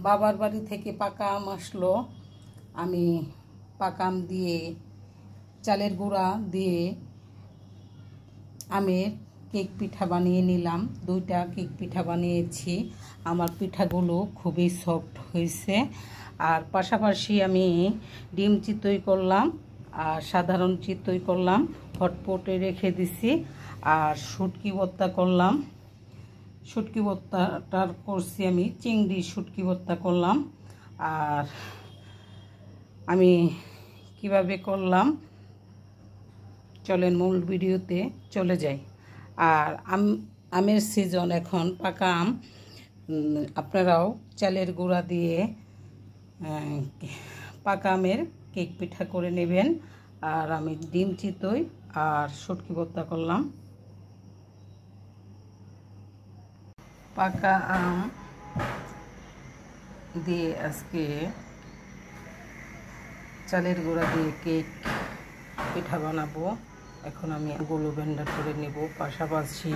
বাবার বাড়ি থেকে পাকা আম আসলো। আমি পাকা আম দিয়ে চালের গুঁড়া দিয়ে আমের কেক পিঠা বানিয়ে নিলাম। 2টা কেক পিঠা বানিয়েছি। আমার পিঠাগুলো খুবই সফট হয়েছে। আর পাশাপাশি আমি ডিম চিতই করলাম আর সাধারণ চিতই করলাম, হটপটে রেখে দিছি। আর শুটকি ভর্তা করলাম। শুটকি ভর্তাটার করছি আমি চিংড়ি শুটকি ভর্তা করলাম। আর আমি কিভাবে করলাম চলেন মূল ভিডিওতে চলে যাই। আর আমের সিজন এখন, পাকা আম। আপনারাও চালের গুঁড়া দিয়ে পাকা আমের কেক পিঠা করে নেবেন। আর আমি ডিম চিতই আর শুটকি ভর্তা করলাম। পাকা আম দিয়ে আজকে চালের গুঁড়া দিয়ে কেক পিঠা বানাবো। এখন আমি গুলো ব্লেন্ডার করে নেব। পাশাপাশি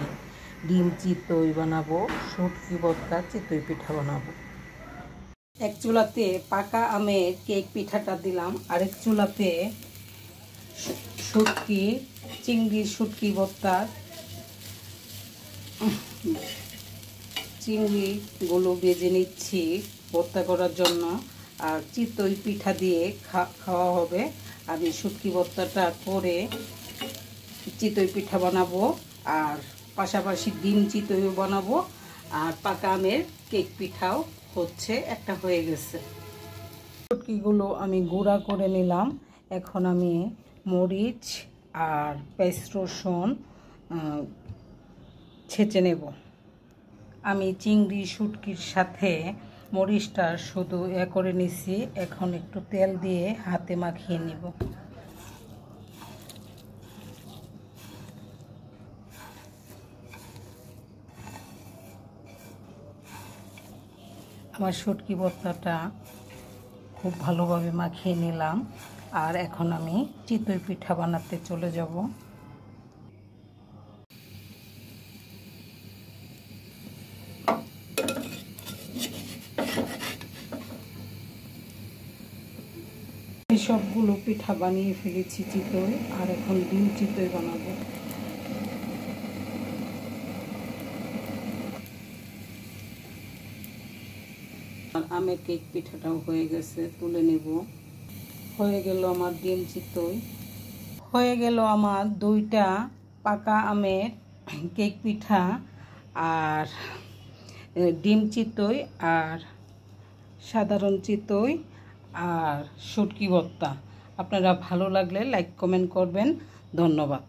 ডিম চিতই বানাবো, শুটকি ভর্তা, চিতই পিঠা বানাবো। এক চুলাতে পাকা আমের কেক পিঠাটা দিলাম, আরেক চুলাতে চিংড়ির শুটকি ভর্তা, চিংড়িগুলো ভেজে নিচ্ছি ভর্তা করার জন্য। আর চিতই পিঠা দিয়ে খাওয়া হবে। আমি শুটকি ভর্তাটা করে চিতই পিঠা বানাবো, আর পাশাপাশি ডিম চিতইও বানাবো। আর পাকা আমের কেক পিঠাও হচ্ছে, একটা হয়ে গেছে। শুটকিগুলো আমি গুঁড়া করে নিলাম। এখন আমি মরিচ আর পেঁয়াজ রসুন ছেঁচে নেব। আমি চিংড়ি শুটকির সাথে মরিচটা শুধু করে নিছি। এখন একটু তেল দিয়ে হাতে মাখিয়ে নিব। আমার শুটকি ভর্তাটা খুব ভালোভাবে মাখিয়ে নিলাম। আর এখন আমি চিতই পিঠা বানাতে চলে যাব। সবগুলো পিঠা বানিয়ে ফেলেছি চিতই, আর এখন ডিম চিতই বানাবো। আর আমের কেক পিঠাটাও হয়ে গেছে, তুলে নেব। হয়ে গেল আমার ডিম চিতই। হয়ে গেল আমার 2টা পাকা আমের কেক পিঠা আর ডিম চিতই আর সাধারণ চিতই আর শুটকি ভর্তা। আপনারা ভালো লাগলে লাইক কমেন্ট করবেন। ধন্যবাদ।